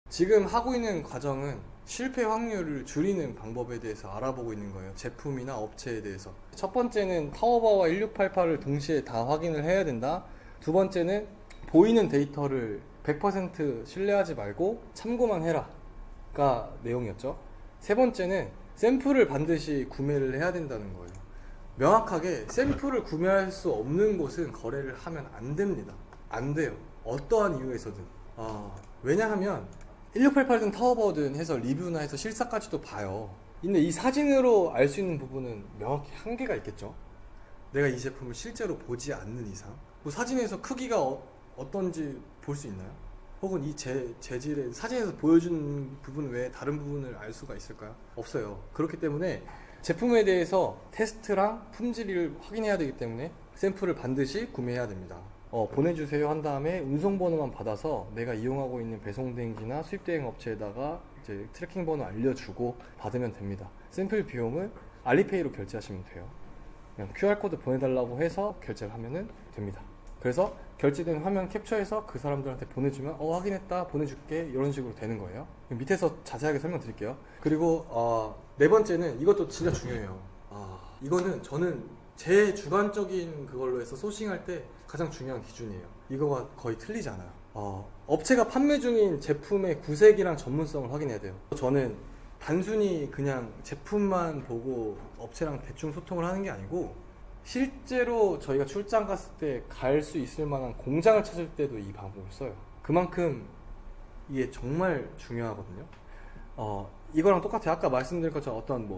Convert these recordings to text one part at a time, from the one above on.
지금 하고 있는 과정은 실패 확률을 줄이는 방법에 대해서 알아보고 있는 거예요. 제품이나 업체에 대해서. 첫 번째는 타오바와 1688을 동시에 다 확인을 해야 된다. 두 번째는 보이는 데이터를 100% 신뢰하지 말고 참고만 해라가 내용이었죠. 세 번째는 샘플을 반드시 구매를 해야 된다는 거예요. 명확하게 샘플을 구매할 수 없는 곳은 거래를 하면 안 됩니다. 안 돼요. 어떠한 이유에서든. 왜냐하면 1688든 타오바오든 해서 리뷰나 해서 실사까지도 봐요. 근데 이 사진으로 알 수 있는 부분은 명확히 한계가 있겠죠. 내가 이 제품을 실제로 보지 않는 이상 뭐 사진에서 크기가 어떤지 볼 수 있나요? 혹은 이 재질의 사진에서 보여준 부분 외에 다른 부분을 알 수가 있을까요? 없어요. 그렇기 때문에 제품에 대해서 테스트랑 품질을 확인해야 되기 때문에 샘플을 반드시 구매해야 됩니다. 보내주세요 한 다음에 운송번호만 받아서 내가 이용하고 있는 배송대행지나 수입대행 업체에다가 이제 트래킹 번호 알려주고 받으면 됩니다. 샘플 비용은 알리페이로 결제하시면 돼요. 그냥 QR코드 보내달라고 해서 결제를 하면 됩니다. 그래서 결제된 화면 캡처해서 그 사람들한테 보내주면 확인했다 보내줄게 이런 식으로 되는 거예요. 밑에서 자세하게 설명드릴게요. 그리고 네 번째는 이것도 진짜 중요해요. 이거는 저는 제 주관적인 그걸로 해서 소싱할 때 가장 중요한 기준이에요. 이거가 거의 틀리지 않아요. 업체가 판매 중인 제품의 구색이랑 전문성을 확인해야 돼요. 저는 단순히 그냥 제품만 보고 업체랑 대충 소통을 하는 게 아니고 실제로 저희가 출장 갔을 때 갈 수 있을 만한 공장을 찾을 때도 이 방법을 써요. 그만큼 이게 정말 중요하거든요. 이거랑 똑같아요. 아까 말씀드린 것처럼 어떤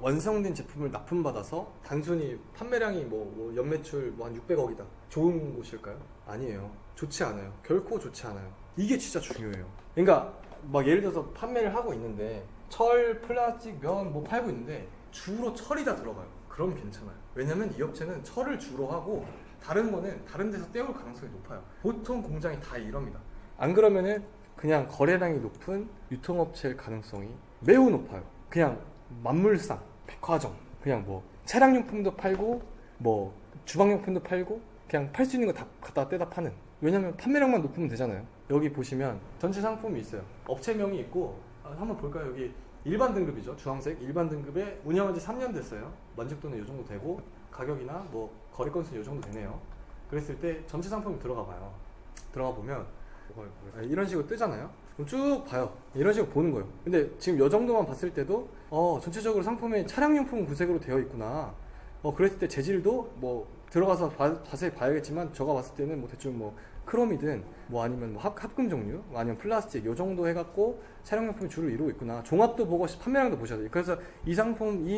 완성된 제품을 납품받아서 단순히 판매량이 연매출 한 600억이다. 좋은 곳일까요? 아니에요. 좋지 않아요. 결코 좋지 않아요. 이게 진짜 중요해요. 그러니까 예를 들어서 판매를 하고 있는데 철, 플라스틱, 면 팔고 있는데 주로 철이 다 들어가요. 그럼 괜찮아요. 왜냐면 이 업체는 철을 주로 하고 다른 거는 다른 데서 떼올 가능성이 높아요. 보통 공장이 다 이럽니다. 안 그러면은 그냥 거래량이 높은 유통업체일 가능성이 매우 높아요. 그냥 만물상, 백화점, 그냥 차량용품도 팔고 주방용품도 팔고 그냥 팔 수 있는 거 다 갖다 떼다 파는. 왜냐면 판매량만 높으면 되잖아요. 여기 보시면 전체 상품이 있어요. 업체명이 있고 한번 볼까요? 여기 일반 등급이죠. 주황색 일반 등급에 운영한 지 3년 됐어요. 만족도는 이 정도 되고 가격이나 거래 건수는 이 정도 되네요. 그랬을 때 전체 상품이 들어가 봐요. 들어가 보면 이런 식으로 뜨잖아요. 그럼 쭉 봐요. 이런 식으로 보는 거예요. 근데 지금 이 정도만 봤을 때도 전체적으로 상품이 차량용품 구색으로 되어 있구나. 그랬을 때 재질도 들어가서 자세히 봐야겠지만 제가 봤을 때는 대충 크롬이든 아니면 합금 종류 아니면 플라스틱 요 정도 해갖고 차량용품이 주를 이루고 있구나. 종합도 보고 판매량도 보셔야 돼요. 그래서 이 상품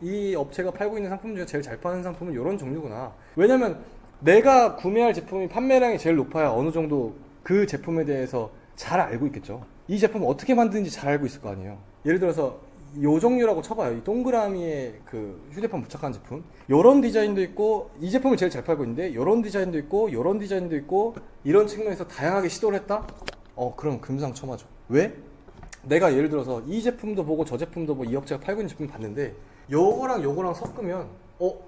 이 업체가 팔고 있는 상품 중에 제일 잘 파는 상품은 이런 종류구나. 왜냐면 내가 구매할 제품이 판매량이 제일 높아야 어느 정도 그 제품에 대해서 잘 알고 있겠죠. 이 제품을 어떻게 만드는지 잘 알고 있을 거 아니에요. 예를 들어서 요 종류라고 쳐봐요. 이 동그라미에 그 휴대폰 부착한 제품. 요런 디자인도 있고 이 제품을 제일 잘 팔고 있는데 요런 디자인도 있고 요런 디자인도 있고 이런 측면에서 다양하게 시도를 했다? 그럼 금상첨화죠. 왜? 내가 예를 들어서 이 제품도 보고 저 제품도 이 업체가 팔고 있는 제품 봤는데 요거랑 섞으면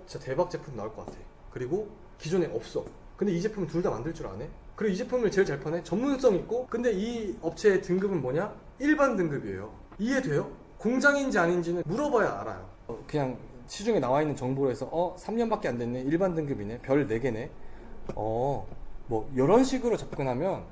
진짜 대박 제품 나올 것 같아. 그리고 기존에 없어. 근데 이 제품을 둘 다 만들 줄 아네? 그리고 이 제품을 제일 잘 파네? 전문성 있고 근데 이 업체의 등급은 뭐냐? 일반 등급이에요. 이해돼요? 공장인지 아닌지는 물어봐야 알아요. 그냥 시중에 나와 있는 정보로 해서 3년밖에 안 됐네. 일반 등급이네. 별 4개네. 이런 식으로 접근하면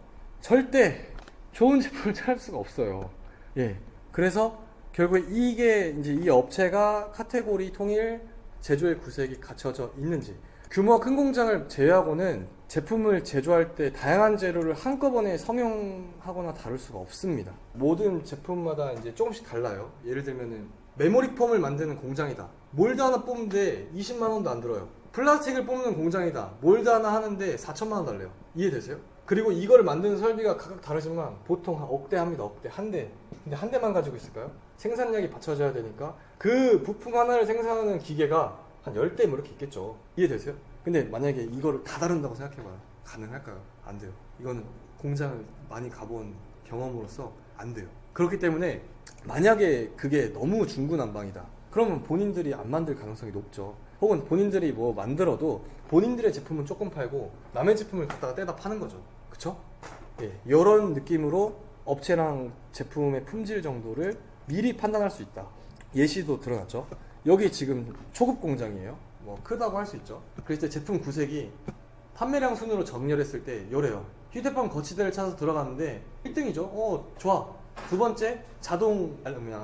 절대 좋은 제품을 찾을 수가 없어요. 예. 그래서 결국에 이게 이제 이 업체가 카테고리 통일 제조의 구색이 갖춰져 있는지 규모가 큰 공장을 제외하고는 제품을 제조할 때 다양한 재료를 한꺼번에 성형하거나 다룰 수가 없습니다. 모든 제품마다 이제 조금씩 달라요. 예를 들면은 메모리 폼을 만드는 공장이다. 몰드 하나 뽑는데 20만 원도 안 들어요. 플라스틱을 뽑는 공장이다. 몰드 하나 하는데 4천만 원 달래요. 이해되세요? 그리고 이걸 만드는 설비가 각각 다르지만 보통 한 억대 합니다. 억대 한 대. 근데 한 대만 가지고 있을까요? 생산량이 받쳐져야 되니까 그 부품 하나를 생산하는 기계가 한 10대 이렇게 있겠죠. 이해되세요? 근데 만약에 이거를 다 다룬다고 생각해봐요. 가능할까요? 안 돼요. 이거는 공장을 많이 가본 경험으로서 안 돼요. 그렇기 때문에 만약에 그게 너무 중구난방이다. 그러면 본인들이 안 만들 가능성이 높죠. 혹은 본인들이 만들어도 본인들의 제품은 조금 팔고 남의 제품을 갖다가 떼다 파는 거죠. 그쵸? 예, 이런 느낌으로 업체랑 제품의 품질 정도를 미리 판단할 수 있다. 예시도 드러났죠. 여기 지금 초급 공장이에요. 뭐 크다고 할 수 있죠. 그랬을 때 제품 구색이 판매량 순으로 정렬했을 때 요래요. 휴대폰 거치대를 찾아서 들어갔는데 1등이죠. 좋아. 두 번째 자동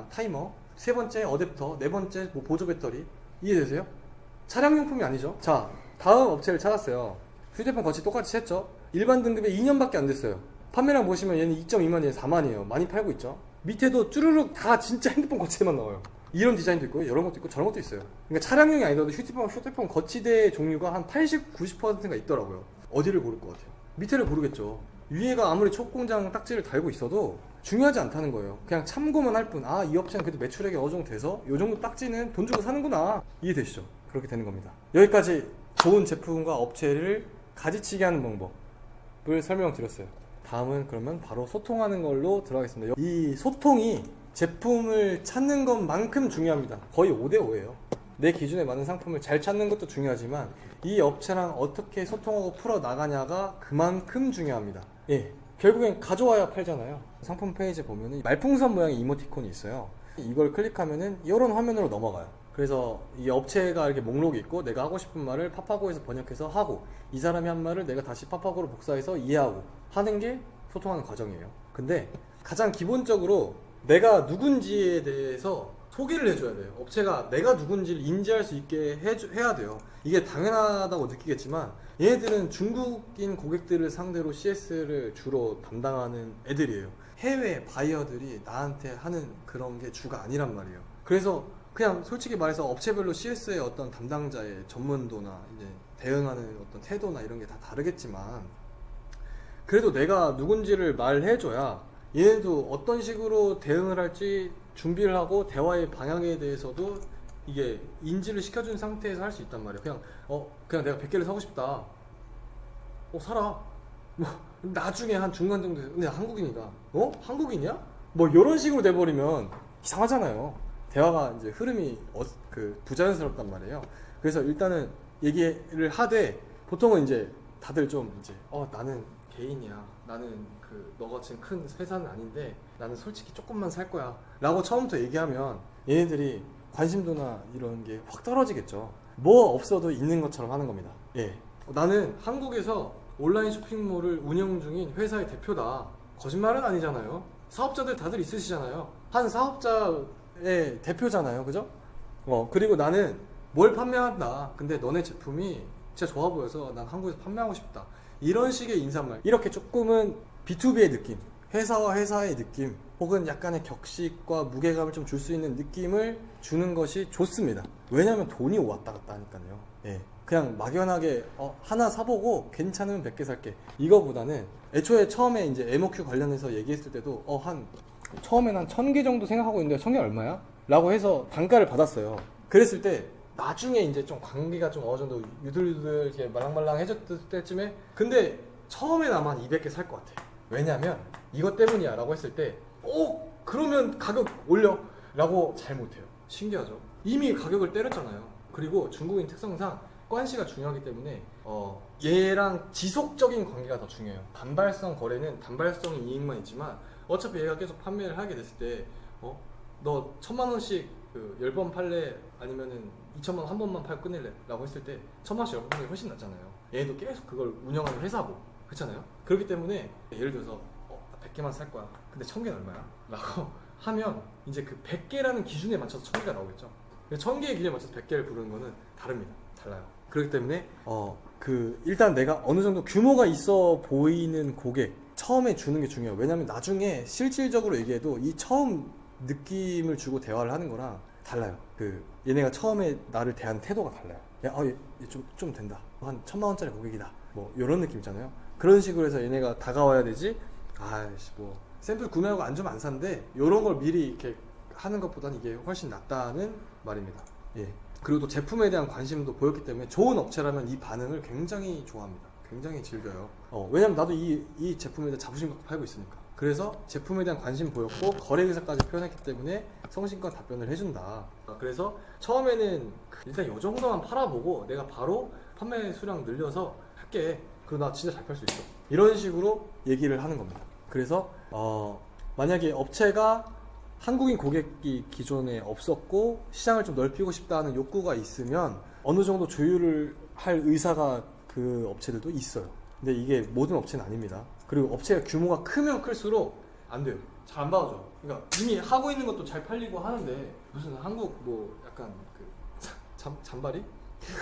타이머, 세 번째 어댑터, 네 번째 뭐 보조 배터리. 이해되세요? 차량용품이 아니죠. 자, 다음 업체를 찾았어요. 휴대폰 거치 똑같이 했죠. 일반 등급에 2년밖에 안 됐어요. 판매량 보시면 얘는 2.2만, 얘는 4만이에요. 많이 팔고 있죠. 밑에도 쭈르륵 다 진짜 핸드폰 거치대만 나와요. 이런 디자인도 있고 이런 것도 있고 저런 것도 있어요. 그러니까 차량용이 아니더라도 휴대폰 거치대 종류가 한 80, 90%가 있더라고요. 어디를 고를 것 같아요? 밑에를 고르겠죠. 위에가 아무리 촉공장 딱지를 달고 있어도 중요하지 않다는 거예요. 그냥 참고만 할 뿐. 이 업체는 그래도 매출액이 어느 정도 돼서 이 정도 딱지는 돈 주고 사는구나. 이해되시죠? 그렇게 되는 겁니다. 여기까지 좋은 제품과 업체를 가지치기 하는 방법을 설명드렸어요. 다음은 그러면 바로 소통하는 걸로 들어가겠습니다. 이 소통이 제품을 찾는 것만큼 중요합니다. 거의 5대5예요. 내 기준에 맞는 상품을 잘 찾는 것도 중요하지만 이 업체랑 어떻게 소통하고 풀어나가냐가 그만큼 중요합니다. 결국엔 가져와야 팔잖아요. 상품 페이지에 보면 말풍선 모양의 이모티콘이 있어요. 이걸 클릭하면은 이런 화면으로 넘어가요. 그래서 이 업체가 이렇게 목록이 있고 내가 하고 싶은 말을 파파고에서 번역해서 하고 이 사람이 한 말을 내가 다시 파파고로 복사해서 이해하고 하는 게 소통하는 과정이에요. 근데 가장 기본적으로 내가 누군지에 대해서 소개를 해줘야 돼요. 업체가 내가 누군지를 인지할 수 있게 해야 돼요. 이게 당연하다고 느끼겠지만 얘네들은 중국인 고객들을 상대로 CS를 주로 담당하는 애들이에요. 해외 바이어들이 나한테 하는 그런 게 주가 아니란 말이에요. 그래서 그냥 솔직히 말해서 업체별로 CS의 어떤 담당자의 전문도나 이제 대응하는 어떤 태도나 이런 게 다 다르겠지만 그래도 내가 누군지를 말해줘야 얘네도 어떤 식으로 대응을 할지 준비를 하고 대화의 방향에 대해서도 이게 인지를 시켜준 상태에서 할 수 있단 말이에요. 그냥 내가 100개를 사고 싶다. 사라. 뭐 나중에 한 중간 정도 근데 한국인이다. 한국인이야? 뭐 이런 식으로 돼버리면 이상하잖아요. 대화가 이제 흐름이 부자연스럽단 말이에요. 그래서 일단은 얘기를 하되 보통은 이제 다들 좀 이제 나는 개인이야. 나는 너같이 큰 회사는 아닌데 나는 솔직히 조금만 살 거야 라고 처음부터 얘기하면 얘네들이 관심도나 이런 게 확 떨어지겠죠. 뭐 없어도 있는 것처럼 하는 겁니다. 나는 한국에서 온라인 쇼핑몰을 운영 중인 회사의 대표다. 거짓말은 아니잖아요. 사업자들 다들 있으시잖아요. 한 사업자의 대표잖아요. 그죠? 그리고 나는 뭘 판매한다. 근데 너네 제품이 진짜 좋아 보여서 난 한국에서 판매하고 싶다. 이런 식의 인사말. 이렇게 조금은 B2B의 느낌, 회사와 회사의 느낌, 혹은 약간의 격식과 무게감을 좀 줄 수 있는 느낌을 주는 것이 좋습니다. 왜냐면 돈이 왔다 갔다 하니까요. 그냥 막연하게 하나 사보고 괜찮으면 100개 살게 이거보다는 애초에 처음에 이제 MOQ 관련해서 얘기했을 때도 처음에는 한 1000개 정도 생각하고 있는데 1000개 얼마야? 라고 해서 단가를 받았어요. 그랬을 때 나중에 이제 좀 관계가 좀 어느 정도 유들유들 이렇게 말랑말랑해졌을 때쯤에 근데 처음엔 아마 200개 살 것 같아. 왜냐면 이것 때문이야 라고 했을 때 그러면 가격 올려 라고 잘 못해요. 신기하죠? 이미 가격을 때렸잖아요. 그리고 중국인 특성상 관시가 중요하기 때문에 얘랑 지속적인 관계가 더 중요해요. 단발성 거래는 단발성 이익만 있지만 어차피 얘가 계속 판매를 하게 됐을 때 너 1000만원씩 10번 팔래? 아니면은 2000만 한 번만 팔고 끝낼래? 라고 했을 때 1000만원씩 10번 팔는 게 훨씬 낫잖아요. 얘도 계속 그걸 운영하는 회사고 그렇잖아요. 그렇기 때문에 예를 들어서 100개만 살 거야. 근데 1000개는 얼마야? 라고 하면 이제 그 100개라는 기준에 맞춰서 1000개가 나오겠죠. 1000개의 기준에 맞춰서 100개를 부르는 거는 다릅니다. 달라요. 그렇기 때문에 일단 내가 어느 정도 규모가 있어 보이는 고객 처음에 주는 게 중요해요. 왜냐면 나중에 실질적으로 얘기해도 이 처음 느낌을 주고 대화를 하는 거랑 달라요. 얘네가 처음에 나를 대하는 태도가 달라요. 얘 좀 된다. 한 1000만원짜리 고객이다. 뭐 이런 느낌 있잖아요. 그런 식으로 해서 얘네가 다가와야 되지. 뭐 샘플 구매하고 안 주면 안 산대. 이런 걸 미리 이렇게 하는 것보다는 이게 훨씬 낫다는 말입니다. 그리고 또 제품에 대한 관심도 보였기 때문에 좋은 업체라면 이 반응을 굉장히 좋아합니다. 굉장히 즐겨요. 왜냐면 나도 이 제품에 대한 자부심 갖고 팔고 있으니까. 그래서 제품에 대한 관심 보였고 거래 의사까지 표현했기 때문에 성심껏 답변을 해준다. 그래서 처음에는 일단 이 정도만 팔아보고 내가 바로 판매 수량 늘려서 할게. 그리고 나 진짜 잘 팔 수 있어. 이런 식으로 얘기를 하는 겁니다. 그래서 만약에 업체가 한국인 고객이 기존에 없었고 시장을 좀 넓히고 싶다는 욕구가 있으면 어느 정도 조율을 할 의사가 그 업체들도 있어요. 근데 이게 모든 업체는 아닙니다. 그리고 업체가 규모가 크면 클수록 안 돼요. 잘 안 받아줘. 그러니까 이미 하고 있는 것도 잘 팔리고 하는데 무슨 한국 뭐 약간 그 잔바리?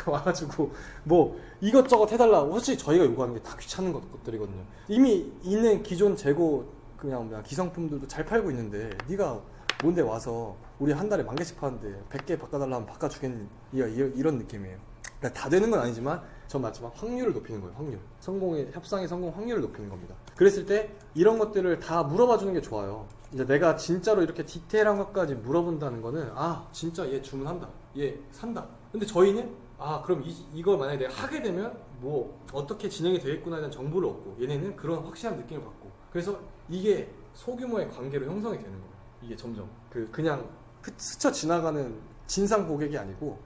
와가지고 뭐 이것저것 해달라고. 솔직히 저희가 요구하는 게 다 귀찮은 것들이거든요. 이미 있는 기존 재고 그냥 기성품들도 잘 팔고 있는데 네가 뭔데 와서 우리 한 달에 10,000개씩 파는데 100개 바꿔달라면 바꿔주겠니? 이런 느낌이에요. 그러니까 다 되는 건 아니지만 전 맞지만 확률을 높이는 거예요. 확률. 협상의 성공 확률을 높이는 겁니다. 그랬을 때 이런 것들을 다 물어봐 주는 게 좋아요. 이제 내가 진짜로 이렇게 디테일한 것까지 물어본다는 거는 진짜 얘 주문한다, 얘 산다. 근데 저희는 그럼 이걸 만약에 내가 하게 되면 뭐 어떻게 진행이 되겠구나에 대한 정보를 얻고, 얘네는 그런 확실한 느낌을 받고, 그래서 이게 소규모의 관계로 형성이 되는 거예요. 이게 점점 그냥 스쳐 지나가는 진상 고객이 아니고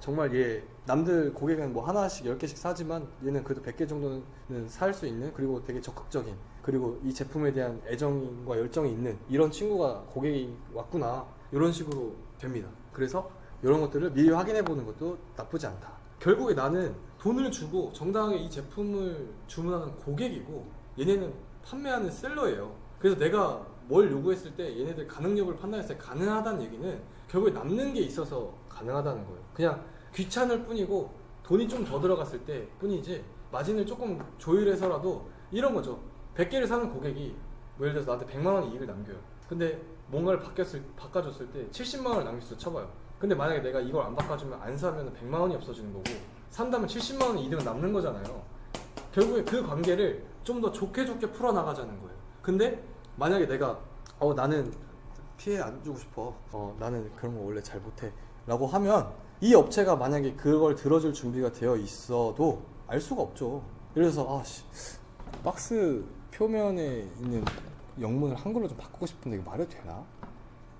정말 얘 남들 고객은 뭐 하나씩 10개씩 사지만 얘는 그래도 100개 정도는 살 수 있는, 그리고 되게 적극적인, 그리고 이 제품에 대한 애정과 열정이 있는 이런 친구가 고객이 왔구나, 이런 식으로 됩니다. 그래서 이런 것들을 미리 확인해 보는 것도 나쁘지 않다. 결국에 나는 돈을 주고 정당하게 이 제품을 주문하는 고객이고 얘네는 판매하는 셀러예요. 그래서 내가 뭘 요구했을 때 얘네들 가능 여부를 판단했을 때 가능하다는 얘기는 결국에 남는 게 있어서 가능하다는 거예요. 그냥 귀찮을 뿐이고 돈이 좀 더 들어갔을 때 뿐이지, 마진을 조금 조율해서라도 이런 거죠. 100개를 사는 고객이 뭐 예를 들어서 나한테 100만 원 이익을 남겨요. 근데 뭔가를 바꿔줬을 때 70만 원을 남겼어 쳐봐요. 근데 만약에 내가 이걸 안 바꿔주면 안 사면 100만 원이 없어지는 거고, 산다면 70만 원의 이득은 남는 거잖아요. 결국에 그 관계를 좀 더 좋게 풀어나가자는 거예요. 근데 만약에 내가 나는 피해 안 주고 싶어, 나는 그런 거 원래 잘 못해 라고 하면 이 업체가 만약에 그걸 들어줄 준비가 되어 있어도 알 수가 없죠. 예를 들어서 박스 표면에 있는 영문을 한글로 좀 바꾸고 싶은데 이거 말해도 되나?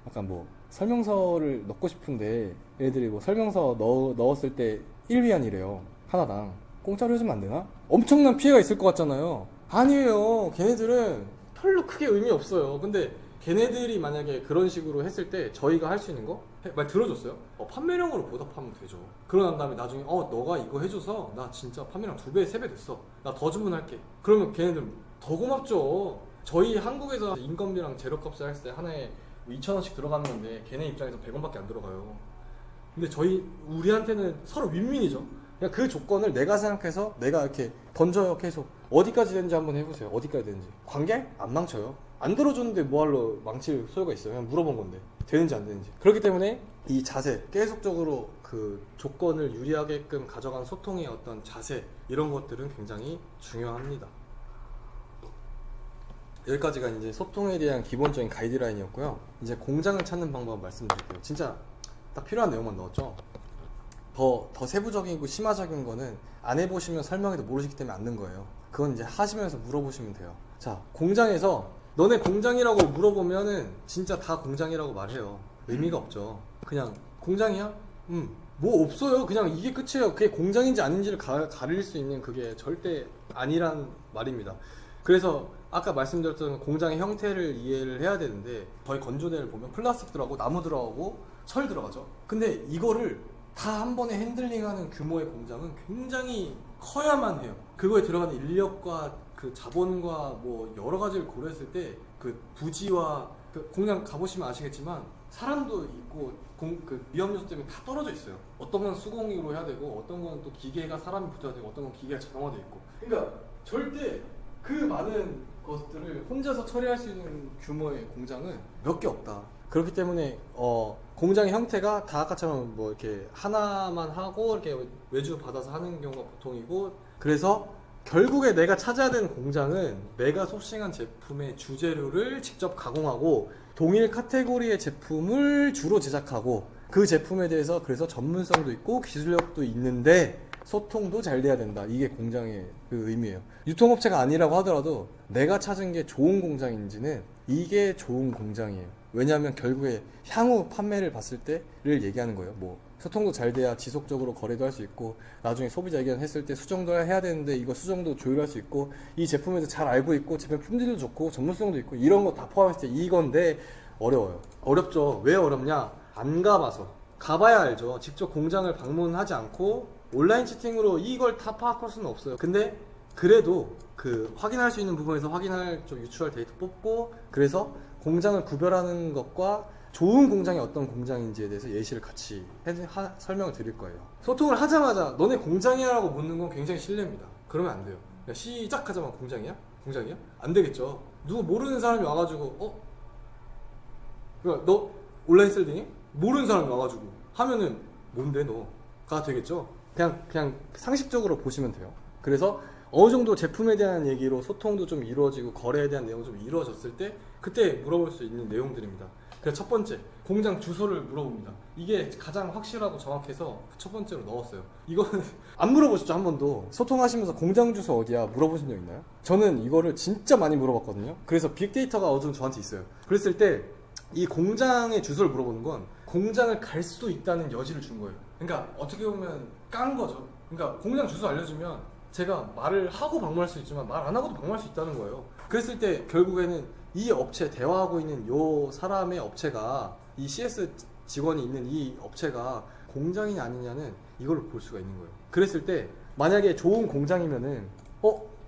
약간 뭐 설명서를 넣고 싶은데 얘들이 뭐 설명서 넣었을 때 1위안이래요. 하나당. 공짜로 해주면 안 되나? 엄청난 피해가 있을 것 같잖아요. 아니에요. 걔네들은 별로 크게 의미 없어요. 근데 걔네들이 만약에 그런 식으로 했을 때 저희가 할 수 있는 거? 말 들어줬어요? 판매량으로 보답하면 되죠. 그러고 난 다음에 나중에 너가 이거 해줘서 나 진짜 판매량 2배, 3배 됐어. 나 더 주문할게. 그러면 걔네들 더 고맙죠. 저희 한국에서 인건비랑 재료값을 했을 때 하나에 2,000원씩 들어가는 건데 걔네 입장에서 100원밖에 안 들어가요. 근데 우리한테는 서로 윈윈이죠. 그냥 그 조건을 내가 생각해서 내가 이렇게 던져요. 계속 어디까지 되는지 한번 해보세요. 어디까지 되는지. 관계? 안 망쳐요. 안 들어줬는데 뭐하러 망칠 소요가 있어요. 그냥 물어본 건데 되는지 안 되는지. 그렇기 때문에 이 자세, 계속적으로 그 조건을 유리하게끔 가져간 소통의 어떤 자세, 이런 것들은 굉장히 중요합니다. 여기까지가 이제 소통에 대한 기본적인 가이드라인이었고요. 이제 공장을 찾는 방법 말씀드릴게요. 진짜 딱 필요한 내용만 넣었죠. 더 세부적이고 심화적인 거는 안 해보시면 설명해도 모르시기 때문에 안 넣은 거예요. 그건 이제 하시면서 물어보시면 돼요. 자, 공장에서 너네 공장이라고 물어보면은 진짜 다 공장이라고 말해요. 의미가 없죠. 그냥 공장이야? 뭐 없어요. 그냥 이게 끝이에요. 그게 공장인지 아닌지를 가릴 수 있는 그게 절대 아니란 말입니다. 그래서 아까 말씀드렸던 공장의 형태를 이해를 해야 되는데, 저희 건조대를 보면 플라스틱 들어가고 나무 들어가고 철 들어가죠. 근데 이거를 다 한 번에 핸들링하는 규모의 공장은 굉장히 커야만 해요. 그거에 들어가는 인력과 그 자본과 뭐 여러 가지를 고려했을 때 그 부지와 공장 가보시면 아시겠지만 사람도 있고 그 위험 요소 때문에 다 떨어져 있어요. 어떤 건 수공으로 해야 되고, 어떤 건 또 기계가 사람이 붙어야 되고, 어떤 건 기계가 자동화되어 있고. 그러니까 절대 그 많은 것들을 혼자서 처리할 수 있는 규모의 공장은 몇 개 없다. 그렇기 때문에 공장의 형태가 다 아까처럼 뭐 이렇게 하나만 하고 이렇게 외주 받아서 하는 경우가 보통이고, 그래서 결국에 내가 찾아야 되는 공장은 내가 소싱한 제품의 주재료를 직접 가공하고 동일 카테고리의 제품을 주로 제작하고, 그 제품에 대해서 그래서 전문성도 있고 기술력도 있는데 소통도 잘 돼야 된다. 이게 공장의 그 의미예요. 유통업체가 아니라고 하더라도 내가 찾은 게 좋은 공장인지는 이게 좋은 공장이에요. 왜냐하면 결국에 향후 판매를 봤을 때를 얘기하는 거예요. 뭐 소통도 잘 돼야 지속적으로 거래도 할 수 있고 나중에 소비자 의견 했을 때 수정도 해야 되는데 이거 수정도 조율할 수 있고 이 제품에 대해서 잘 알고 있고 제품 품질도 좋고 전문성도 있고 이런 거 다 포함했을 때 이건데 어려워요. 어렵죠. 왜 어렵냐? 안 가봐서. 가봐야 알죠. 직접 공장을 방문하지 않고 온라인 채팅으로 이걸 다 파악할 수는 없어요. 근데 그래도 그 확인할 수 있는 부분에서 확인할 좀 유추할 데이터 뽑고 그래서 공장을 구별하는 것과 좋은 공장이 어떤 공장인지에 대해서 예시를 같이 설명을 드릴 거예요. 소통을 하자마자 너네 공장이야? 라고 묻는 건 굉장히 실례입니다. 그러면 안 돼요. 그냥 시작하자마자 공장이야? 공장이야? 안 되겠죠. 누구 모르는 사람이 와가지고 그러니까 너 온라인 셀링이? 모르는 사람이 와가지고 하면은 뭔데 너가 되겠죠. 그냥 상식적으로 보시면 돼요. 그래서 어느 정도 제품에 대한 얘기로 소통도 좀 이루어지고 거래에 대한 내용이 좀 이루어졌을 때 그때 물어볼 수 있는 내용들입니다. 그래서 첫 번째, 공장 주소를 물어봅니다. 이게 가장 확실하고 정확해서 첫 번째로 넣었어요. 이거는 안 물어보셨죠? 한 번도? 소통하시면서 공장 주소 어디야? 물어보신 적 있나요? 저는 이거를 진짜 많이 물어봤거든요. 그래서 빅데이터가 어느 정도 저한테 있어요. 그랬을 때 이 공장의 주소를 물어보는 건 공장을 갈 수 있다는 여지를 준 거예요. 그러니까 어떻게 보면 깐 거죠. 그러니까 공장 주소 알려주면 제가 말을 하고 방문할 수 있지만 말 안 하고도 방문할 수 있다는 거예요. 그랬을 때 결국에는 이 업체, 대화하고 있는 요 사람의 업체가 이 CS 직원이 있는 이 업체가 공장이냐 아니냐는 이걸로 볼 수가 있는 거예요. 그랬을 때 만약에 좋은 공장이면은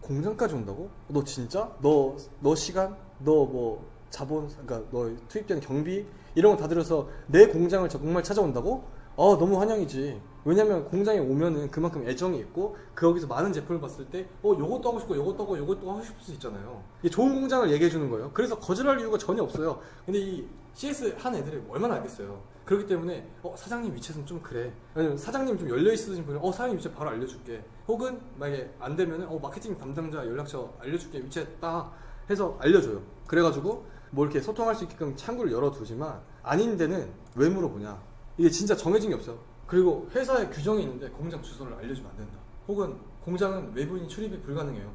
공장까지 온다고? 너 진짜? 너 시간? 너 뭐 자본, 그러니까 너 투입된 경비 이런 거 다 들여서 내 공장을 정말 찾아온다고? 너무 환영이지. 왜냐면 공장에 오면은 그만큼 애정이 있고 거기서 많은 제품을 봤을 때 요것도 하고 싶고 요것도 하고 요것도 하고 싶을 수 있잖아요. 이게 좋은 공장을 얘기해 주는 거예요. 그래서 거절할 이유가 전혀 없어요. 근데 이 CS 한 애들이 얼마나 알겠어요. 그렇기 때문에 사장님 위치에서는 좀 그래. 아니면 사장님 좀 열려 있으신 분은 사장님 위치 바로 알려줄게. 혹은 만약에 안 되면은 마케팅 담당자 연락처 알려줄게. 위치에 딱 해서 알려줘요. 그래가지고 뭐 이렇게 소통할 수 있게끔 창구를 열어두지만 아닌 데는 왜 물어보냐. 이게 진짜 정해진 게 없어요. 그리고 회사에 규정이 있는데 공장 주소를 알려주면 안 된다. 혹은 공장은 외부인 출입이 불가능해요.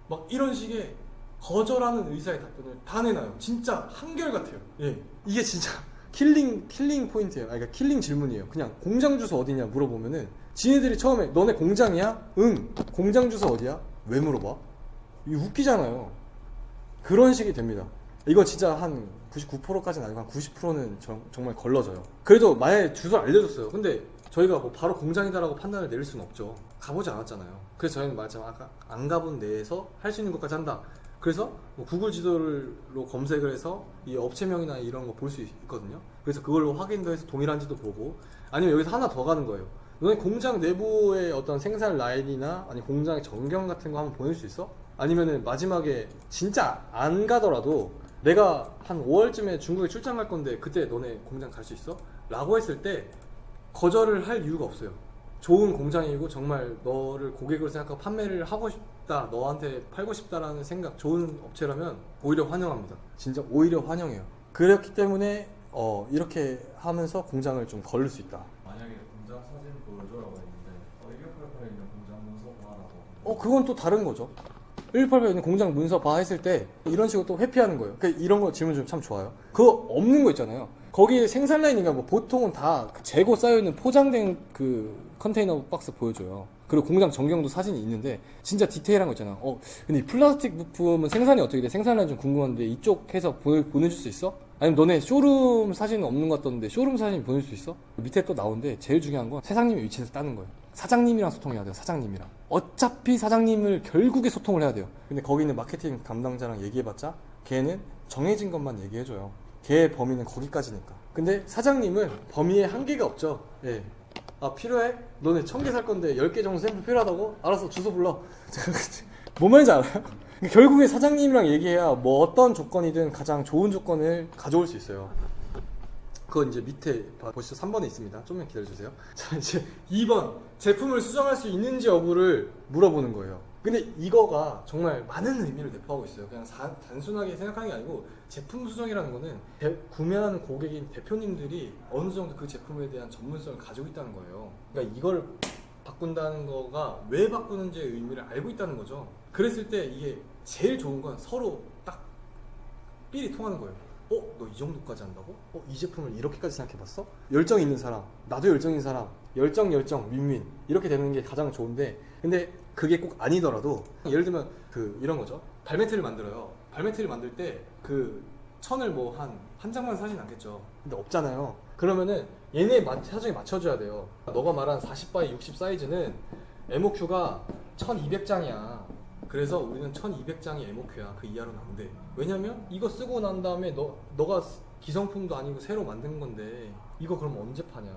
막 이런 식의 거절하는 의사의 답변을 다 내놔요. 진짜 한결같아요. 예, 이게 진짜 킬링 포인트예요. 그러니까 킬링 질문이에요. 그냥 공장 주소 어디냐 물어보면은 지네들이 처음에 너네 공장이야? 응. 공장 주소 어디야? 왜 물어봐? 이거 웃기잖아요. 그런 식이 됩니다. 이건 진짜 한 99%까지는 아니고 한 90%는 정말 걸러져요. 그래도 만약에 주소를 알려줬어요. 근데 저희가 뭐 바로 공장이다라고 판단을 내릴 수는 없죠. 가보지 않았잖아요. 그래서 저희는 말했지만 아까 안 가본 데에서 할 수 있는 것까지 한다. 그래서 뭐 구글 지도로 검색을 해서 이 업체명이나 이런 거 볼 수 있거든요. 그래서 그걸로 확인도 해서 동일한지도 보고 아니면 여기서 하나 더 가는 거예요. 너네 공장 내부의 어떤 생산 라인이나 아니 공장의 전경 같은 거 한번 보낼 수 있어? 아니면은 마지막에 진짜 안 가더라도 내가 한 5월쯤에 중국에 출장 갈 건데 그때 너네 공장 갈 수 있어? 라고 했을 때 거절을 할 이유가 없어요. 좋은 공장이고 정말 너를 고객으로 생각하고 판매를 하고 싶다, 너한테 팔고 싶다라는 생각, 좋은 업체라면 오히려 환영합니다. 진짜 오히려 환영해요. 그렇기 때문에 이렇게 하면서 공장을 좀 걸을 수 있다. 만약에 공장 사진 보여줘라고 했는데 1688에 있는 공장 문서 봐라고. 그건 또 다른 거죠. 1688에 있는 공장 문서 봐 했을 때 이런 식으로 또 회피하는 거예요. 그러니까 이런 거 질문 좀 참 좋아요. 그거 없는 거 있잖아요. 거기에 생산 라인인가 뭐 보통은 다 재고 쌓여있는 포장된 그 컨테이너 박스 보여줘요. 그리고 공장 전경도 사진이 있는데 진짜 디테일한 거 있잖아. 근데 이 플라스틱 부품은 생산이 어떻게 돼? 생산 라인 좀 궁금한데 이쪽 해서 보내줄 수 있어? 아니면 너네 쇼룸 사진은 없는 것 같던데 쇼룸 사진 보낼 수 있어? 밑에 또 나오는데 제일 중요한 건 사장님의 위치에서 따는 거예요. 사장님이랑 소통해야 돼요. 사장님이랑. 어차피 사장님을 결국에 소통을 해야 돼요. 근데 거기 있는 마케팅 담당자랑 얘기해봤자 걔는 정해진 것만 얘기해줘요. 걔의 범위는 거기까지니까. 근데 사장님은 범위에 한계가 없죠. 예. 필요해? 너네 1000개 살 건데 10개 정도 샘플 필요하다고? 알았어, 주소 불러. 뭔 말인지 알아요? 결국에 사장님이랑 얘기해야 뭐 어떤 조건이든 가장 좋은 조건을 가져올 수 있어요. 그건 이제 밑에 보시죠. 3번에 있습니다. 좀만 기다려주세요. 자, 이제 2번. 제품을 수정할 수 있는지 여부를 물어보는 거예요. 근데 이거가 정말 많은 의미를 내포하고 있어요. 그냥 단순하게 생각하는 게 아니고 제품 수정이라는 거는 구매하는 고객인 대표님들이 어느 정도 그 제품에 대한 전문성을 가지고 있다는 거예요. 그러니까 이걸 바꾼다는 거가 왜 바꾸는지의 의미를 알고 있다는 거죠. 그랬을 때 이게 제일 좋은 건 서로 딱 삘이 통하는 거예요. 너 이 정도까지 한다고? 이 제품을 이렇게까지 생각해봤어? 열정 있는 사람, 나도 열정 있는 사람, 열정, 민민 이렇게 되는 게 가장 좋은데, 근데 그게 꼭 아니더라도 예를 들면 이런 거죠. 발매트를 만들어요. 발매트를 만들 때 천을 뭐 한 장만 사진 않겠죠. 근데 없잖아요. 그러면은 얘네 사정에 맞춰줘야 돼요. 너가 말한 40x 60 사이즈는 MOQ가 1200장이야. 그래서 우리는 1200장이 MOQ야. 그 이하로는 안 돼. 왜냐면 이거 쓰고 난 다음에 너가 기성품도 아니고 새로 만든 건데 이거 그럼 언제 파냐.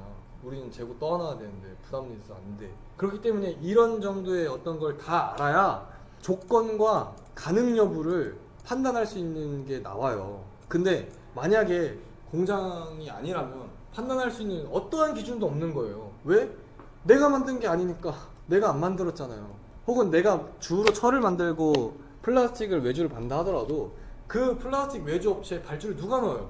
우리는 재고 떠안아야 되는데 부담이 있어서 안 돼. 그렇기 때문에 이런 정도의 어떤 걸 다 알아야 조건과 가능 여부를 판단할 수 있는 게 나와요. 근데 만약에 공장이 아니라면 판단할 수 있는 어떠한 기준도 없는 거예요. 왜? 내가 만든 게 아니니까. 내가 안 만들었잖아요. 혹은 내가 주로 철을 만들고 플라스틱을 외주를 받는다 하더라도 그 플라스틱 외주 업체에 발주를 누가 넣어요?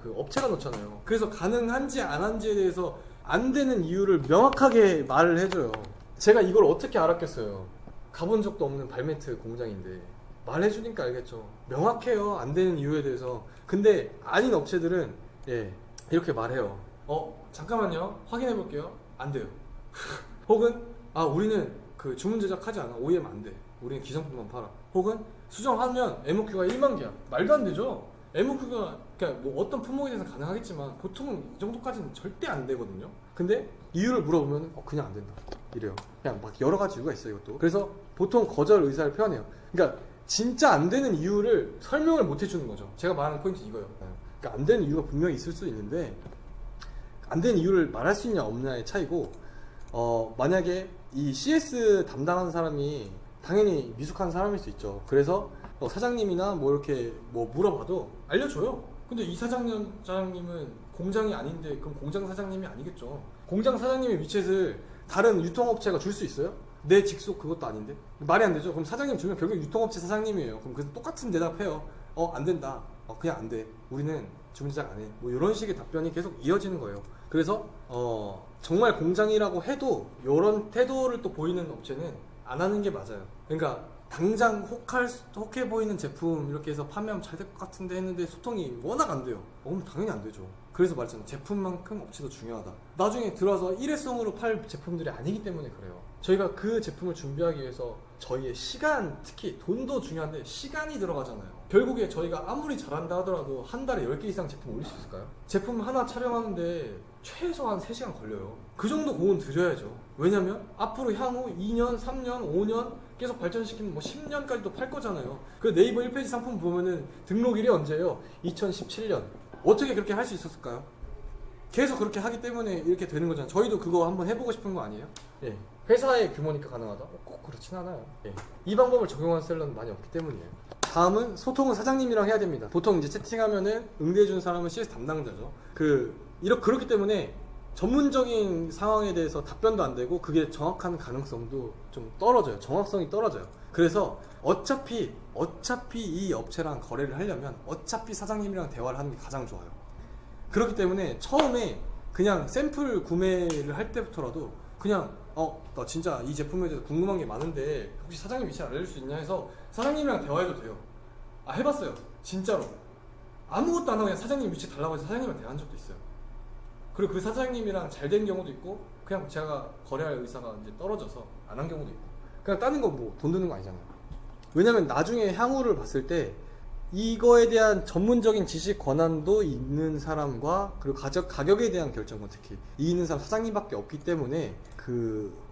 그 업체가 넣잖아요. 그래서 가능한지 안 한지에 대해서 안 되는 이유를 명확하게 말을 해줘요. 제가 이걸 어떻게 알았겠어요? 가본 적도 없는 발매트 공장인데 말해주니까 알겠죠. 명확해요. 안 되는 이유에 대해서. 근데 아닌 업체들은 이렇게 말해요. 잠깐만요. 확인해 볼게요. 안 돼요. 혹은 우리는 주문 제작하지 않아. OEM 안 돼. 우리는 기성품만 팔아. 혹은 수정하면 MOQ가 1만 개야. 말도 안 되죠. MOQ가 그러니까 뭐 어떤 품목에 대해서 가능하겠지만 보통은 이 정도까지는 절대 안 되거든요. 근데 이유를 물어보면 그냥 안 된다. 이래요. 그냥 막 여러 가지 이유가 있어요, 이것도. 그래서 보통 거절 의사를 표현해요. 그러니까 진짜 안 되는 이유를 설명을 못 해주는 거죠. 제가 말하는 포인트 이거예요. 그러니까 안 되는 이유가 분명히 있을 수 있는데 안 되는 이유를 말할 수 있냐 없냐의 차이고, 만약에 이 CS 담당하는 사람이 당연히 미숙한 사람일 수 있죠. 그래서 사장님이나 뭐 이렇게 뭐 물어봐도 알려줘요. 근데 이 사장님은 공장이 아닌데 그럼 공장 사장님이 아니겠죠. 공장 사장님의 위챗을 다른 유통업체가 줄 수 있어요? 내 직속 그것도 아닌데? 말이 안 되죠. 그럼 사장님 주면 결국 유통업체 사장님이에요. 그럼 그래서 똑같은 대답해요. 안 된다. 그냥 안 돼. 우리는 주문 제작 안 해. 뭐 이런 식의 답변이 계속 이어지는 거예요. 그래서 정말 공장이라고 해도 이런 태도를 또 보이는 업체는 안 하는 게 맞아요. 그러니까 당장 혹해 보이는 제품 이렇게 해서 판매하면 잘 될 것 같은데 했는데 소통이 워낙 안 돼요. 그럼 당연히 안 되죠. 그래서 말했잖아요. 제품만큼 업체도 중요하다. 나중에 들어와서 일회성으로 팔 제품들이 아니기 때문에 그래요. 저희가 그 제품을 준비하기 위해서 저희의 시간, 특히 돈도 중요한데 시간이 들어가잖아요. 결국에 저희가 아무리 잘한다 하더라도 한 달에 10개 이상 제품 올릴 수 있을까요? 제품 하나 촬영하는데 최소한 3시간 걸려요. 그 정도 공은 들여야죠. 왜냐면 앞으로 향후 2년, 3년, 5년 계속 발전시키면 뭐 10년까지도 팔 거잖아요. 그 네이버 1페이지 상품 보면은 등록일이 언제예요? 2017년. 어떻게 그렇게 할 수 있었을까요? 계속 그렇게 하기 때문에 이렇게 되는 거잖아요. 저희도 그거 한번 해보고 싶은 거 아니에요? 회사의 규모니까 가능하다? 꼭 그렇진 않아요. 이 방법을 적용한 셀러는 많이 없기 때문이에요. 다음은 소통은 사장님이랑 해야 됩니다. 보통 이제 채팅하면은 응대해주는 사람은 CS 담당자죠. 그렇기 때문에 전문적인 상황에 대해서 답변도 안 되고 그게 정확한 가능성도 좀 떨어져요. 정확성이 떨어져요. 그래서 어차피 이 업체랑 거래를 하려면 어차피 사장님이랑 대화를 하는 게 가장 좋아요. 그렇기 때문에 처음에 그냥 샘플 구매를 할 때부터라도 그냥 나 진짜 이 제품에 대해서 궁금한 게 많은데 혹시 사장님 위치 알려줄 수 있냐 해서 사장님이랑 대화해도 돼요. 해봤어요. 진짜로. 아무것도 안 하고 그냥 사장님 위치 달라고 해서 사장님이랑 대화한 적도 있어요. 그리고 그 사장님이랑 잘 된 경우도 있고 그냥 제가 거래할 의사가 이제 떨어져서 안 한 경우도 있고. 그냥 다른 거 뭐 돈 드는 거 아니잖아요. 왜냐면 나중에 향후를 봤을 때 이거에 대한 전문적인 지식 권한도 있는 사람과 그리고 가격에 대한 결정권 특히 이 있는 사람 사장님밖에 없기 때문에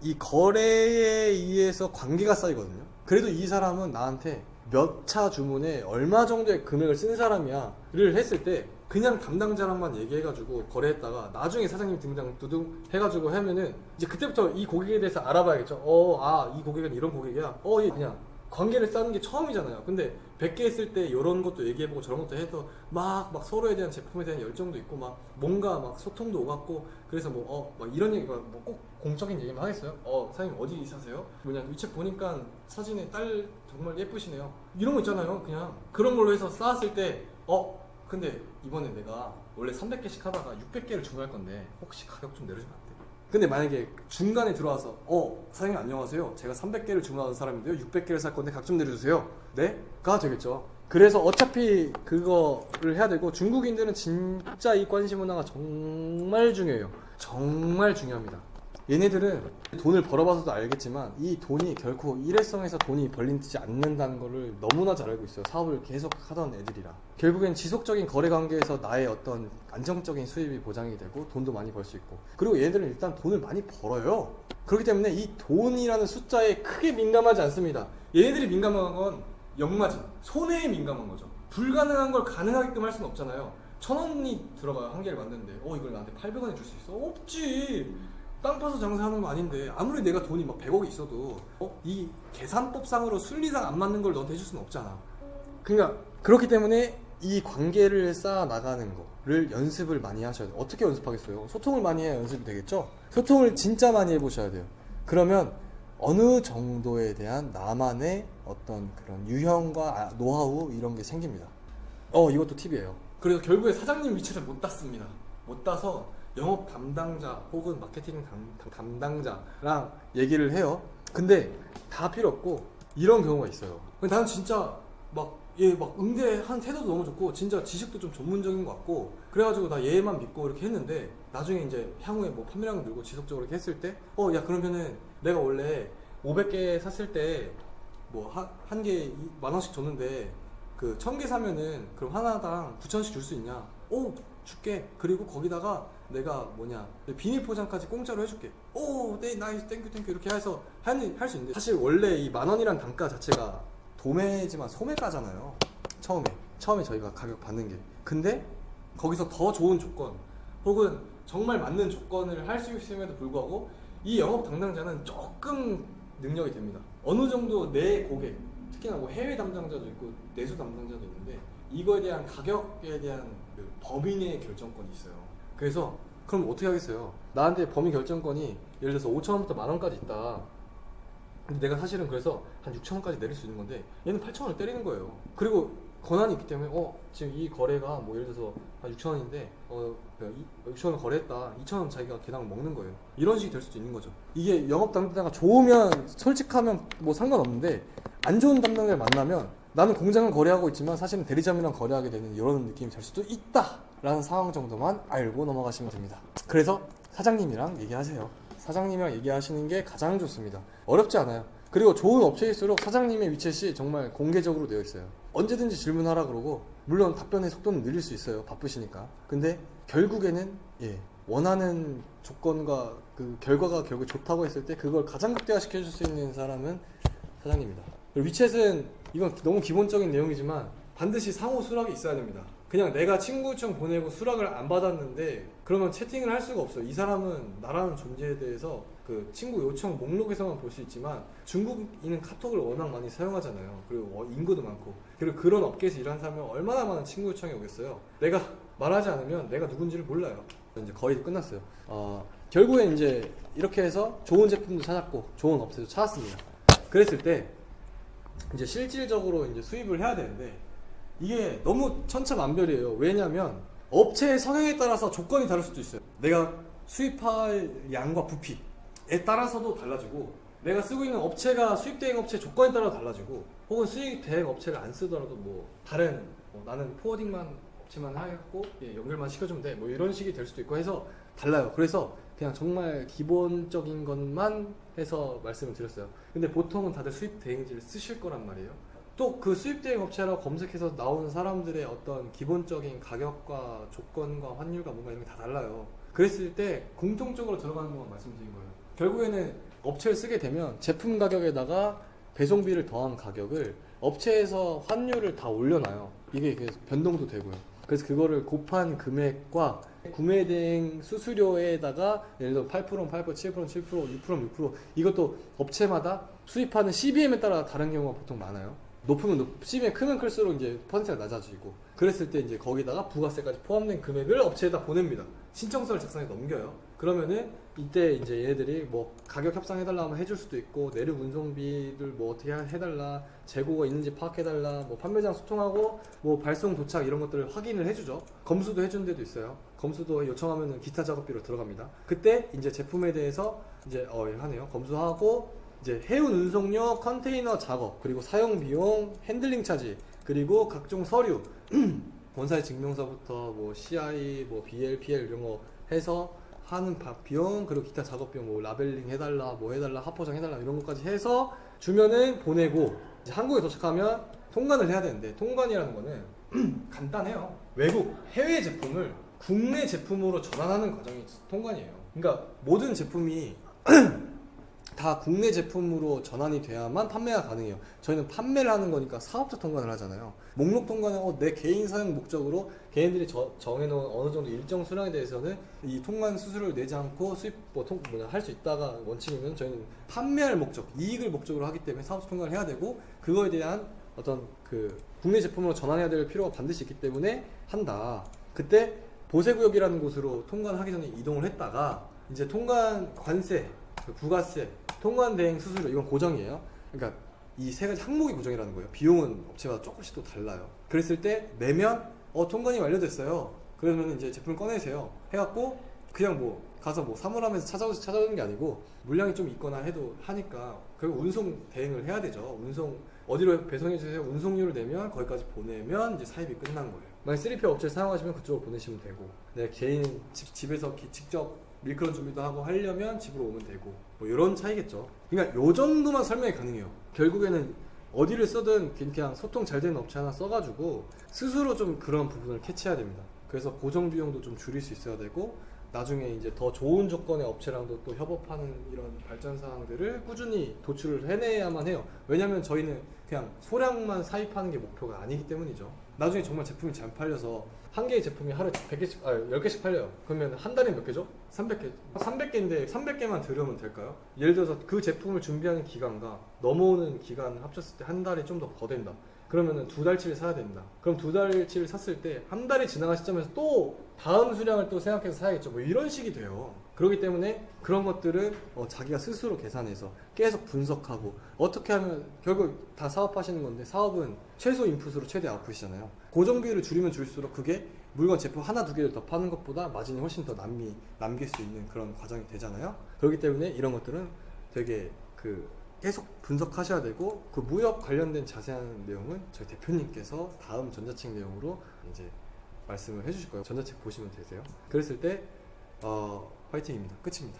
이 거래에 의해서 관계가 쌓이거든요. 그래도 이 사람은 나한테 몇 차 주문에 얼마 정도의 금액을 쓴 사람이야를 했을 때 그냥 담당자랑만 얘기해가지고 거래했다가 나중에 사장님 등장 두둥 해가지고 하면은 이제 그때부터 이 고객에 대해서 알아봐야겠죠. 이 고객은 이런 고객이야. 얘 그냥 관계를 쌓는 게 처음이잖아요. 근데 100개 했을 때 이런 것도 얘기해보고 저런 것도 해서 막 서로에 대한 제품에 대한 열정도 있고 막 뭔가 막 소통도 오갔고 그래서 막 이런 얘기 뭐 꼭 공적인 얘기만 하겠어요? 사장님 어디 사세요? 위챗 보니까 사진에 딸 정말 예쁘시네요. 이런 거 있잖아요. 그냥 그런 걸로 해서 쌓았을 때 근데 이번에 내가 원래 300개씩 하다가 600개를 주문할 건데 혹시 가격 좀 내려주면 안 돼? 근데 만약에 중간에 들어와서 사장님 안녕하세요. 제가 300개를 주문하는 사람인데요. 600개를 살 건데 각 좀 내려주세요. 네? 가 되겠죠. 그래서 어차피 그거를 해야 되고, 중국인들은 진짜 이 관시 문화가 정말 중요해요. 정말 중요합니다. 얘네들은 돈을 벌어봐서도 알겠지만 이 돈이 결코 일회성에서 돈이 벌리지 않는다는 거를 너무나 잘 알고 있어요. 사업을 계속 하던 애들이라. 결국엔 지속적인 거래 관계에서 나의 어떤 안정적인 수입이 보장이 되고 돈도 많이 벌 수 있고, 그리고 얘네들은 일단 돈을 많이 벌어요. 그렇기 때문에 이 돈이라는 숫자에 크게 민감하지 않습니다. 얘네들이 민감한 건 역마진, 손해에 민감한 거죠. 불가능한 걸 가능하게끔 할 수는 없잖아요. 1,000원이 들어가요. 한 개를 만드는데 이걸 나한테 800원에 줄 수 있어? 없지. 땅 파서 장사하는 거 아닌데, 아무리 내가 돈이 막 100억이 있어도 이 계산법상으로 순리상 안 맞는 걸 너한테 해줄 수는 없잖아. 그러니까 그렇기 때문에 이 관계를 쌓아 나가는 거를 연습을 많이 하셔야 돼요. 어떻게 연습하겠어요? 소통을 많이 해야 연습이 되겠죠? 소통을 진짜 많이 해보셔야 돼요. 그러면 어느 정도에 대한 나만의 어떤 그런 유형과 노하우 이런 게 생깁니다. 이것도 팁이에요. 그래서 결국에 사장님 위치를 못 땄습니다. 못 따서 영업 담당자 혹은 마케팅 담당자랑 얘기를 해요. 근데 다 필요 없고 이런 경우가 있어요. 나는 진짜 막 응대 한 태도도 너무 좋고 진짜 지식도 좀 전문적인 것 같고, 그래가지고 나 얘만 믿고 이렇게 했는데, 나중에 이제 향후에 뭐 판매량 늘고 지속적으로 이렇게 했을 때 야 그러면은 내가 원래 500개 샀을 때 뭐 한 개 10,000원씩 줬는데 그 1,000개 사면은 그럼 하나당 9,000원씩 줄 수 있냐? 줄게. 그리고 거기다가 내가 비닐 포장까지 공짜로 해줄게. 네, 나이스, 땡큐 이렇게 해서 할 수 있는데, 사실 원래 이 10,000원이란 단가 자체가 도매지만 소매가잖아요. 처음에 저희가 가격 받는 게. 근데 거기서 더 좋은 조건 혹은 정말 맞는 조건을 할 수 있음에도 불구하고 이 영업 담당자는 조금 능력이 됩니다. 어느 정도 내 고객, 특히나 뭐 해외 담당자도 있고 내수 담당자도 있는데, 이거에 대한 가격에 대한 그 범인의 결정권이 있어요. 그래서 그럼 어떻게 하겠어요? 나한테 범인 결정권이 예를 들어서 5,000원부터 10,000원까지 있다. 근데 내가 사실은 그래서 한 6,000원까지 내릴 수 있는 건데 얘는 8,000원을 때리는 거예요. 그리고 권한이 있기 때문에 지금 이 거래가 뭐 예를 들어서 한 6,000원인데 6,000원 거래했다. 2,000원 자기가 개당 먹는 거예요. 이런 식이 될 수도 있는 거죠. 이게 영업 담당자가 좋으면 솔직하면 뭐 상관없는데, 안 좋은 담당자를 만나면 나는 공장을 거래하고 있지만 사실은 대리점이랑 거래하게 되는 이런 느낌이 될 수도 있다 라는 상황 정도만 알고 넘어가시면 됩니다. 그래서 사장님이랑 얘기하세요. 사장님이랑 얘기하시는 게 가장 좋습니다. 어렵지 않아요. 그리고 좋은 업체일수록 사장님의 위챗이 정말 공개적으로 되어 있어요. 언제든지 질문하라 그러고, 물론 답변의 속도는 느릴 수 있어요. 바쁘시니까. 근데 결국에는 원하는 조건과 그 결과가 결국 좋다고 했을 때 그걸 가장 극대화시켜 줄 수 있는 사람은 사장님입니다. 그리고 위챗은 이건 너무 기본적인 내용이지만 반드시 상호 수락이 있어야 됩니다. 그냥 내가 친구 요청 보내고 수락을 안 받았는데 그러면 채팅을 할 수가 없어요. 이 사람은 나라는 존재에 대해서 그 친구 요청 목록에서만 볼 수 있지만 중국인은 카톡을 워낙 많이 사용하잖아요. 그리고 인구도 많고, 그리고 그런 업계에서 일하는 사람은 얼마나 많은 친구 요청이 오겠어요. 내가 말하지 않으면 내가 누군지를 몰라요. 이제 거의 끝났어요. 결국엔 이제 이렇게 해서 좋은 제품도 찾았고 좋은 업체도 찾았습니다. 그랬을 때 이제 실질적으로 이제 수입을 해야 되는데, 이게 너무 천차만별이에요. 왜냐면 업체의 성향에 따라서 조건이 다를 수도 있어요. 내가 수입할 양과 부피에 따라서도 달라지고, 내가 쓰고 있는 업체가 수입 대행 업체 조건에 따라 달라지고, 혹은 수입 대행 업체를 안 쓰더라도 뭐 다른 나는 포워딩만 업체만 하겠고 연결만 시켜주면 돼, 뭐 이런 식이 될 수도 있고 해서 달라요. 그래서 그냥 정말 기본적인 것만 해서 말씀을 드렸어요. 근데 보통은 다들 수입 대행지를 쓰실 거란 말이에요. 또 그 수입 대행 업체라고 검색해서 나오는 사람들의 어떤 기본적인 가격과 조건과 환율과 뭔가 이런 게 다 달라요. 그랬을 때 공통적으로 들어가는 것만 말씀드린 거예요. 결국에는 업체를 쓰게 되면 제품 가격에다가 배송비를 더한 가격을 업체에서 환율을 다 올려놔요. 이게 변동도 되고요. 그래서 그거를 곱한 금액과 구매 대행 수수료에다가 예를 들어 8%는 8%, 7%는 7%, 6%는 6%, 이것도 업체마다 수입하는 CBM에 따라 다른 경우가 보통 많아요. 높으면 CBM 크면 클수록 이제 퍼센트가 낮아지고, 그랬을 때 이제 거기다가 부가세까지 포함된 금액을 업체에다 보냅니다. 신청서를 작성해 넘겨요. 그러면은 이때 이제 얘네들이 뭐 가격 협상해달라 하면 해줄 수도 있고, 내륙 운송비를 뭐 어떻게 해달라, 재고가 있는지 파악해달라, 뭐 판매장 소통하고 뭐 발송 도착 이런 것들을 확인을 해주죠. 검수도 해주는 데도 있어요. 검수도 요청하면은 기타 작업비로 들어갑니다. 그때 이제 제품에 대해서 이제 하네요. 검수하고 이제 해운 운송료, 컨테이너 작업, 그리고 사용 비용, 핸들링 차지, 그리고 각종 서류 본사의 증명서부터 뭐 CI, 뭐 BL, PL 이런 거 해서 하는 비용, 그리고 기타 작업 비용, 뭐 라벨링 해달라, 뭐 해달라, 합포장 해달라 이런 것까지 해서 주면은 보내고, 이제 한국에 도착하면 통관을 해야 되는데, 통관이라는 거는 간단해요. 외국 해외 제품을 국내 제품으로 전환하는 과정이 통관이에요. 그러니까 모든 제품이 다 국내 제품으로 전환이 돼야만 판매가 가능해요. 저희는 판매를 하는 거니까 사업자 통관을 하잖아요. 목록 통관은 내 개인 사용 목적으로 개인들이 정해놓은 어느 정도 일정 수량에 대해서는 이 통관 수수료를 내지 않고 수입 할 수 있다가 원칙이면, 저희는 판매할 목적, 이익을 목적으로 하기 때문에 사업자 통관을 해야 되고, 그거에 대한 어떤 그 국내 제품으로 전환해야 될 필요가 반드시 있기 때문에 한다. 그때 보세구역이라는 곳으로 통관하기 전에 이동을 했다가, 이제 통관 관세, 부가세, 통관 대행 수수료, 이건 고정이에요. 그러니까 이 세 가지 항목이 고정이라는 거예요. 비용은 업체마다 조금씩 또 달라요. 그랬을 때 내면 통관이 완료됐어요. 그러면 이제 제품을 꺼내세요. 해갖고 그냥 뭐 가서 뭐 사물함에서 찾아오는 게 아니고, 물량이 좀 있거나 해도 하니까 결국 운송 대행을 해야 되죠. 운송 어디로 배송해 주세요. 운송료를 내면 거기까지 보내면 이제 사입이 끝난 거예요. 만약 3PL 업체 사용하시면 그쪽으로 보내시면 되고, 내 개인 집에서 직접 밀크런 준비도 하고 하려면 집으로 오면 되고, 뭐 이런 차이겠죠. 그러니까 요 정도만 설명이 가능해요. 결국에는 어디를 쓰든 그냥 소통 잘 되는 업체 하나 써가지고 스스로 좀 그런 부분을 캐치해야 됩니다. 그래서 고정 비용도 좀 줄일 수 있어야 되고, 나중에 이제 더 좋은 조건의 업체랑도 또 협업하는 이런 발전 사항들을 꾸준히 도출을 해내야만 해요. 왜냐면 저희는 그냥 소량만 사입하는 게 목표가 아니기 때문이죠. 나중에 정말 제품이 잘 팔려서 한 개의 제품이 하루에 100개씩, 10개씩 팔려요. 그러면 한 달에 몇 개죠? 300개. 300개인데 300개만 들으면 될까요? 예를 들어서 그 제품을 준비하는 기간과 넘어오는 기간 합쳤을 때 한 달이 좀 더 거된다. 그러면은 2달치를 사야 된다. 그럼 2달치를 샀을 때 한 달이 지나간 시점에서 또 다음 수량을 또 생각해서 사야겠죠. 뭐 이런 식이 돼요. 그렇기 때문에 그런 것들은 자기가 스스로 계산해서 계속 분석하고, 어떻게 하면, 결국 다 사업하시는 건데 사업은 최소 인풋으로 최대 아웃풋이잖아요. 고정 비율을 줄이면 줄일수록 그게 물건 제품 하나 두 개를 더 파는 것보다 마진이 훨씬 더 남길 수 있는 그런 과정이 되잖아요. 그렇기 때문에 이런 것들은 되게 계속 분석하셔야 되고, 그 무역 관련된 자세한 내용은 저희 대표님께서 다음 전자책 내용으로 이제 말씀을 해주실 거예요. 전자책 보시면 되세요. 그랬을 때 화이팅입니다. 끝입니다.